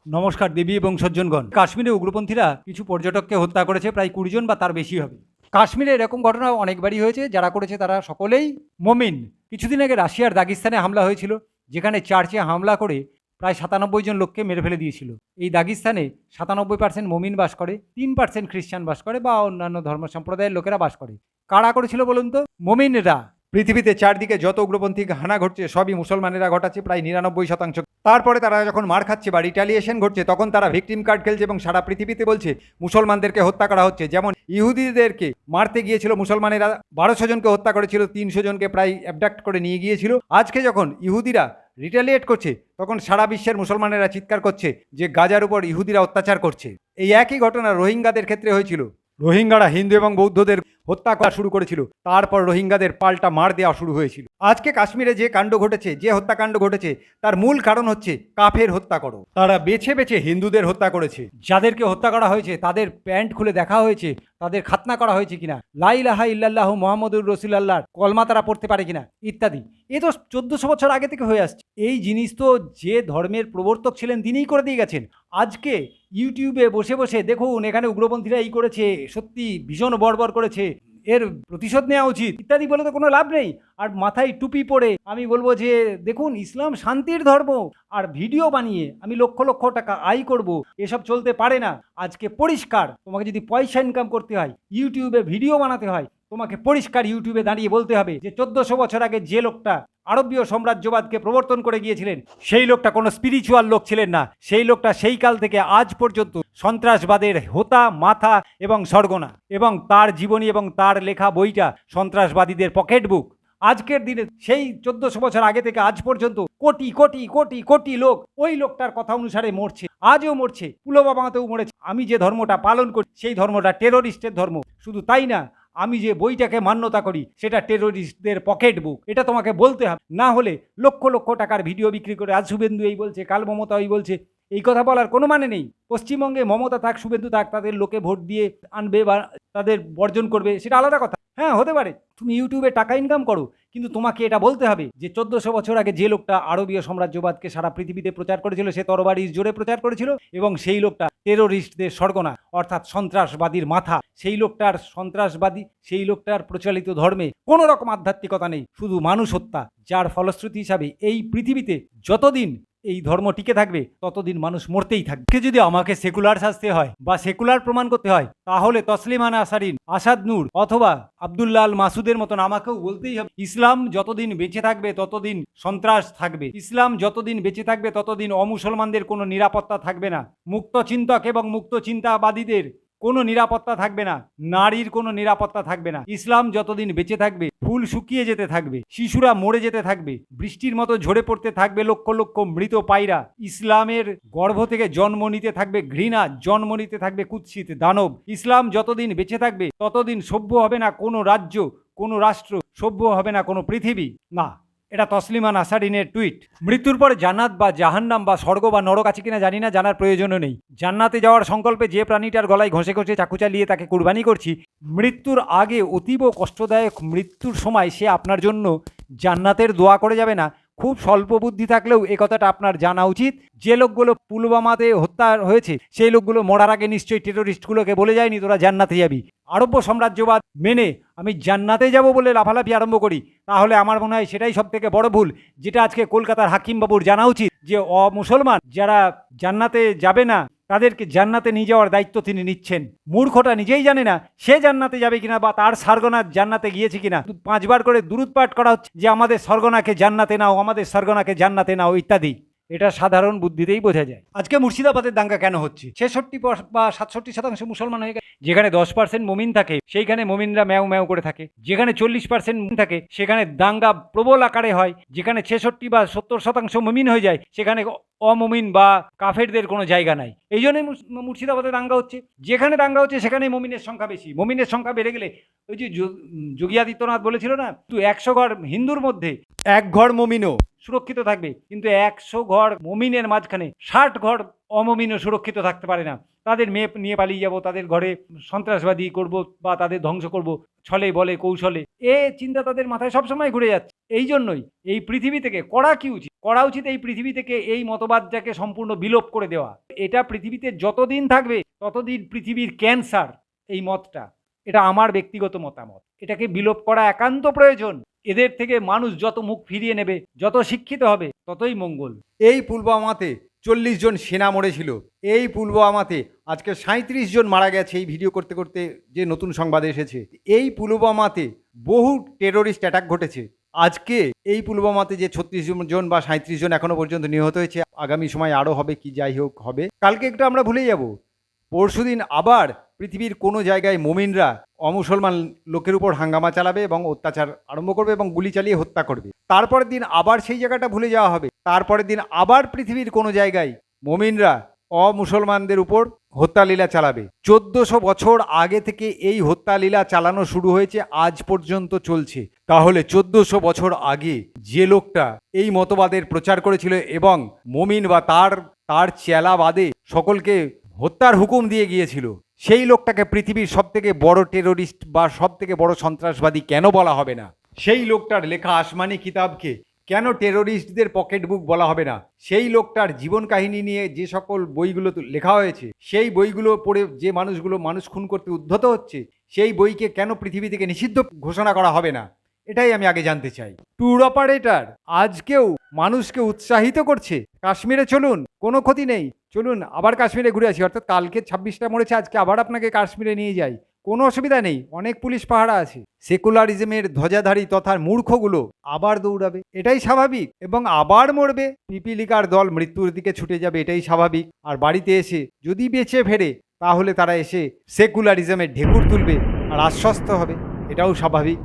নমস্কার দেবী এবং সজ্জনগণ। কাশ্মীরে উগ্রপন্থীরা কিছু পর্যটককে হত্যা করেছে, প্রায় 20 জন বা তার বেশি হবে। কাশ্মীরে এরকম ঘটনা অনেকবারই হয়েছে। যারা করেছে তারা সকলেই মমিন। কিছুদিন আগে রাশিয়ার দাগিস্তানে হামলা হয়েছিল, যেখানে চার্চে হামলা করে প্রায় 97 জন লোককে মেরে ফেলে দিয়েছিল। এই দাগিস্তানে 97% মমিন বাস করে, 3% খ্রিস্টান বাস করে বা অন্যান্য ধর্ম সম্প্রদায়ের লোকেরা বাস করে। কারা করেছিল বলুন তো? মমিনরা। পৃথিবীতে চারদিকে যত উগ্রপন্থী হানা ঘটছে সবই মুসলমানেরা ঘটাচ্ছে, প্রায় 99%। তারপরে তারা যখন মার খাচ্ছে বা রিটালিয়েশন ঘটছে, তখন তারা ভিকটিম কার্ড খেলছে এবং সারা পৃথিবীতে বলছে মুসলমানদেরকে হত্যা করা হচ্ছে। যেমন ইহুদিদেরকে মারতে গিয়েছিল মুসলমানেরা, 1200 জনকে হত্যা করেছিল, 300 জনকে প্রায় অ্যাবডাক্ট করে নিয়ে গিয়েছিল। আজকে যখন ইহুদিরা রিটালিয়েট করছে, তখন সারা বিশ্বের মুসলমানেরা চিৎকার করছে যে গাজার উপর ইহুদিরা অত্যাচার করছে। এই একই ঘটনা রোহিঙ্গাদের ক্ষেত্রে হয়েছিল। রোহিঙ্গারা হিন্দু এবং বৌদ্ধদের হত্যা করা শুরু করেছিল, তারপর রোহিঙ্গাদের পাল্টা মার দেওয়া শুরু হয়েছিল। আজকে কাশ্মীরে যে কাণ্ড ঘটেছে, যে হত্যাকাণ্ড ঘটেছে, তার মূল কারণ হচ্ছে কাফের হত্যা করো। তারা বেছে বেছে হিন্দুদের হত্যা করেছে। যাদেরকে হত্যা করা হয়েছে তাদের প্যান্ট খুলে দেখা হয়েছে, তাদের খাতনা করা হয়েছে কিনা, লা ইলাহা ইল্লাল্লাহু মুহাম্মাদুর রাসূলুল্লাহ কলমা তারা পড়তে পারে কিনা ইত্যাদি। এ তো 1400 বছর আগে থেকে হয়ে আসছে। এই জিনিস তো যে ধর্মের প্রবর্তক ছিলেন তিনিই করে দিয়ে গেছেন। আজকে ইউটিউবে বসে বসে দেখুন এখানে উগ্রপন্থীরা এই করেছে, সত্যি ভীষণ বর্বর করেছে, এর প্রতিশোধ নেওয়া উচিত ইত্যাদি বলে তো কোনো লাভ নেই। আর মাথায় টুপি পরে আমি বলবো যে দেখুন ইসলাম শান্তির ধর্ম, আর ভিডিও বানিয়ে আমি লক্ষ লক্ষ টাকা আয় করব, এসব চলতে পারে না। আজকে পরিষ্কার, তোমাকে যদি পয়সা ইনকাম করতে হয়, ইউটিউবে ভিডিও বানাতে হয়, তোমাকে পরিষ্কার ইউটিউবে দাঁড়িয়ে বলতে হবে যে 1400 বছর আগে যে লোকটা আরবীয় সাম্রাজ্যবাদকে প্রবর্তন করে গিয়েছিলেন, সেই লোকটা কোনো স্পিরিচুয়াল লোক ছিলেন না। সেই লোকটা সেই কাল থেকে আজ পর্যন্ত সন্ত্রাসবাদের হোতা মাথা এবং সর্গনা, এবং তার জীবনী এবং তার লেখা বইটা সন্ত্রাসবাদীদের পকেট বুক। আজকের দিনে সেই 1400 বছর আগে থেকে আজ পর্যন্ত কোটি কোটি কোটি কোটি লোক ওই লোকটার কথা অনুসারে মরছে, আজও মরছে, পুলওয়ামাতেও মরেছে। আমি যে ধর্মটা পালন করি সেই ধর্মটা টেরোরিস্টের ধর্ম। শুধু তাই না, আমি যে বইটাকে মান্যতা করি সেটা টেরোরিস্টদের পকেট বুক। এটা তোমাকে বলতে হবে, না হলে লক্ষ লক্ষ টাকার ভিডিও বিক্রি করে আজ শুভেন্দু এই বলছে, কাল মমতা ওই বলছে, এই কথা বলার কোনো মানে নেই। পশ্চিমবঙ্গে মমতা থাক শুভেন্দু থাক, তাদের লোকে ভোট দিয়ে আনবে বা তাদের বর্জন করবে, সেটা আলাদা কথা। হ্যাঁ, হতে পারে তুমি ইউটিউবে টাকা ইনকাম করো, কিন্তু তোমাকে এটা বলতে হবে যে 1400 বছর আগে যে লোকটা আরবীয় সাম্রাজ্যবাদকে সারা পৃথিবীতে প্রচার করেছিল, সে তরবারির জোরে প্রচার করেছিল, এবং সেই লোকটা টেরোরিস্টদের সর্গনা অর্থাৎ সন্ত্রাসবাদীর মাথা। সেই লোকটার সন্ত্রাসবাদী, সেই লোকটার প্রচলিত ধর্মে কোনো রকম আধ্যাত্মিকতা নেই, শুধু মানুষ হত্যা। যার ফলশ্রুতি হিসাবে এই পৃথিবীতে যতদিন এই ধর্ম টিকে থাকবে ততদিন মানুষ মরতেই থাকবে। যদি আমাকে সেকুলার সাজতে হয় বা সেকুলার প্রমাণ করতে হয়, তাহলে তসলিমা নাসরিন, আসাদ নূর অথবা আব্দুল্লাহ আল মাসুদের মতন আমাকেও বলতেই হবে ইসলাম যতদিন বেঁচে থাকবে ততদিন সন্ত্রাস থাকবে, ইসলাম যতদিন বেঁচে থাকবে ততদিন অমুসলমানদের কোনো নিরাপত্তা থাকবে না, মুক্ত চিন্তক এবং মুক্ত চিন্তাবাদীদের কোনো নিরাপত্তা থাকবে না, নারীর কোনো নিরাপত্তা থাকবে না। ইসলাম যতদিন বেঁচে থাকবে ফুল শুকিয়ে যেতে থাকবে, শিশুরা মরে যেতে থাকবে, বৃষ্টির মতো ঝরে পড়তে থাকবে লক্ষ লক্ষ মৃত পায়রা। ইসলামের গর্ভ থেকে জন্ম নিতে থাকবে ঘৃণা, জন্ম নিতে থাকবে কুৎসিত দানব। ইসলাম যতদিন বেঁচে থাকবে ততদিন সভ্য হবে না কোনো রাজ্য, কোনো রাষ্ট্র, সভ্য হবে না কোনো পৃথিবী। না, এটা তসলিমা নাসারিনের টুইট। মৃত্যুর পরে জান্নাত বা জাহান্নাম বা স্বর্গ বা নরক আছে কিনা জানি না, জানার প্রয়োজনও নেই। জান্নাতে যাওয়ার সংকল্পে যে প্রাণীটার গলায় ঘষে ঘষে চাকু চালিয়ে তাকে কুরবানি করছি, মৃত্যুর আগে অতীব কষ্টদায়ক মৃত্যুর সময় সে আপনার জন্য জান্নাতের দোয়া করে যাবে না। খুব স্বল্প বুদ্ধি থাকলেও এ কথাটা আপনার জানা উচিত। যে লোকগুলো পুলওয়ামাতে হত্যা হয়েছে সেই লোকগুলো মরার আগে নিশ্চয়ই টেরোরিস্টগুলোকে বলে যায়নি তোরা জান্নাতে যাবি। আরব্য সাম্রাজ্যবাদ মেনে আমি জান্নাতে যাব বলে লাফালাফি আরম্ভ করি, তাহলে আমার মনে হয় সেটাই সব থেকে বড় ভুল। যেটা আজকে কলকাতার হাকিম বাবুর জানা উচিত যে অমুসলমান যারা জান্নাতে যাবে না তাদেরকে জান্নাতে নিয়ে যাওয়ার দায়িত্ব তিনি নিচ্ছেন। মূর্খটা নিজেই জানে না সে জান্নাতে যাবে কিনা বা তার সর্গনা জান্নাতে গিয়েছে কিনা। 5 বার করে দুরূদ পাঠ করা হচ্ছে যে আমাদের সর্গনাকে জান্নাতে নাও, আমাদের সর্গনাকে জান্নাতে নাও ইত্যাদি। এটা সাধারণ বুদ্ধিতেই বোঝা যায়। আজকে মুর্শিদাবাদের দাঙ্গা কেন হচ্ছে? 66 বা 67% মুসলমান হয়ে গেছে। যেখানে 10% মুমিন থাকে সেইখানে মুমিনরা ম্যাও ম্যাও করে থাকে, যেখানে 40% মুমিন থাকে সেখানে দাঙ্গা প্রবল আকারে হয়, যেখানে 66 বা 70% মুমিন হয়ে যায় সেখানে অমুমিন বা কাফেরদের কোনো জায়গা নাই। এই জন্যই মুর্শিদাবাদে দাঙ্গা হচ্ছে। যেখানে দাঙ্গা হচ্ছে সেখানে মুমিনের সংখ্যা বেশি। মুমিনের সংখ্যা বেড়ে গেলে ওই যে যোগী আদিত্যনাথ বলেছিল না, তুই 100 ঘর হিন্দুর মধ্যে 1 ঘর মুমিনও সুরক্ষিত থাকবে, কিন্তু 100 ঘর মুমিনের মাঝখানে 60 ঘর অমমিনও সুরক্ষিত থাকতে পারে না। তাদের মেয়ে নিয়ে পালিয়ে যাব, তাদের ঘরে সন্ত্রাসবাদী করব বা তাদের ধ্বংস করব ছলে বলে কৌশলে, এ চিন্তা তাদের মাথায় সবসময় ঘুরে যাচ্ছে। এই জন্যই এই পৃথিবী থেকে করা উচিত এই পৃথিবী থেকে এই মতবাদটাকে সম্পূর্ণ বিলোপ করে দেওয়া। এটা পৃথিবীতে যতদিন থাকবে ততদিন পৃথিবীর ক্যান্সার এই মতটা। এটা আমার ব্যক্তিগত মতামত। এটাকে বিলোপ করা একান্ত প্রয়োজন। এদের থেকে মানুষ যত মুখ ফিরিয়ে নেবে, যত শিক্ষিত হবে, ততই মঙ্গল। এই পুলওয়ামাতে 40 জন সেনা মরেছিল। এই পুলওয়ামাতে আজকে 37 জন মারা গেছে। এই ভিডিও করতে করতে যে নতুন সংবাদ এসেছে, এই পুলওয়ামাতে বহু টেরোরিস্ট অ্যাটাক ঘটেছে। আজকে এই পুলওয়ামাতে যে 36 জন বা 37 জন এখনো পর্যন্ত নিহত হয়েছে, আগামী সময় আরও হবে, কি যাই হোক হবে। কালকে একটু আমরা ভুলে যাব, পরশুদিন আবার পৃথিবীর কোনো জায়গায় মোমিনরা অমুসলমান লোকের উপর হাঙ্গামা চালাবে এবং অত্যাচার আরম্ভ করবে এবং গুলি চালিয়ে হত্যা করবে। তারপরের দিন আবার সেই জায়গাটা ভুলে যাওয়া হবে। তারপরের দিন আবার পৃথিবীর কোনো জায়গায় মোমিনরা অমুসলমানদের উপর হত্যালীলা চালাবে। 1400 বছর আগে থেকে এই হত্যালীলা চালানো শুরু হয়েছে, আজ পর্যন্ত চলছে। তাহলে 1400 বছর আগে যে লোকটা এই মতবাদের প্রচার করেছিল এবং মোমিন বা তার চেলা বাদে সকলকে হত্যার হুকুম দিয়ে গিয়েছিল, সেই লোকটাকে পৃথিবীর সবথেকে বড় টেরোরিস্ট বা সবথেকে বড় সন্ত্রাসবাদী কেন বলা হবে না? সেই লোকটার লেখা আসমানি কিতাবকে কেন টেরোরিস্টদের পকেট বুক বলা হবে না? সেই লোকটার জীবন কাহিনী নিয়ে যে সকল বইগুলো লেখা হয়েছে, সেই বইগুলো পড়ে যে মানুষ খুন করতে উদ্ধত হচ্ছে, সেই বইকে কেন পৃথিবী থেকে নিষিদ্ধ ঘোষণা করা হবে না? এটাই আমি আগে জানতে চাই। ট্যুর অপারেটর আজকেও মানুষকে উৎসাহিত করছে, কাশ্মীরে চলুন, কোনো ক্ষতি নেই, চলুন আবার কাশ্মীরে ঘুরে আসি। অর্থাৎ কালকে 26টা মরেছে, আজকে আবার আপনাকে কাশ্মীরে নিয়ে যাই, কোনো অসুবিধা নেই, অনেক পুলিশ পাহারা আছে। সেকুলারিজমের ধ্বজাধারী তথা মূর্খগুলো আবার দৌড়াবে, এটাই স্বাভাবিক, এবং আবার মরবে। পিপিলিকার দল মৃত্যুর দিকে ছুটে যাবে, এটাই স্বাভাবিক। আর বাড়িতে এসে যদি বেঁচে ফেরে, তাহলে তারা এসে সেকুলারিজমের ঢেকুর তুলবে আর আশ্বস্ত হবে, এটাও স্বাভাবিক।